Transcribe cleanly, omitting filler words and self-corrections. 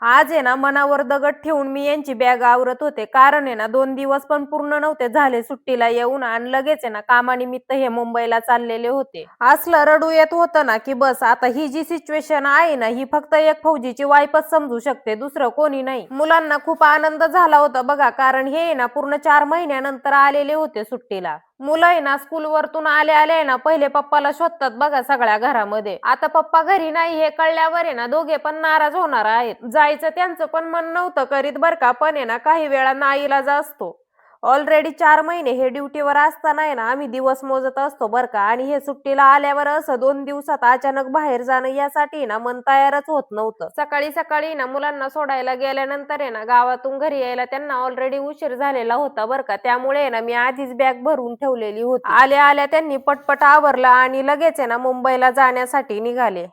आज आहे ना मनावर दगड ठेवून मी यांची बॅग आवरत होते. कारण आहे ना 2 दिवस पण पूर्ण नव्हते झाले सुट्टीला येऊन आणि लगेच आहे ना कामानिमित्त हे मुंबईला चाललेले होते. असलं रडू येत होतं ना, की बस आता ही जी सिच्युएशन आहे ना, ही फक्त एक फौजीची वाईफच समजू शकते, दुसरं कोणी नाही. मुलांना खूप आनंद झाला होता बघा, कारण हे आहे ना पूर्ण 4 महिन्यानंतर आलेले होते सुट्टीला. मुलं आहे ना स्कूलवरतून आले आहे ना पहिले पप्पाला शोधतात बघा सगळ्या घरामध्ये. आता पप्पा घरी नाही हे कळल्यावर आहे ना दोघे पण नाराज होणार आहेत. जायचं त्यांचं पण मन नव्हतं करीत बरं का, पण आहे ना काही वेळा नाईलाज असतो. ऑलरेडी 4 महिने हे ड्युटीवर असताना आहे ना आम्ही दिवस मोजत असतो बरं का, आणि हे सुट्टीला आल्यावर असं 2 दिवसात अचानक बाहेर जाणं यासाठी ना मन तयारच होत नव्हतं. सकाळी सकाळी ना मुलांना सोडायला गेल्यानंतर आहे ना गावातून घरी यायला त्यांना ऑलरेडी उशीर झालेला होता बरं का, त्यामुळे आहे ना मी आधीच बॅग भरून ठेवलेली होती. आल्या आल्या त्यांनी पटपट आवरलं आणि लगेच आहे ना मुंबईला जाण्यासाठी निघाले.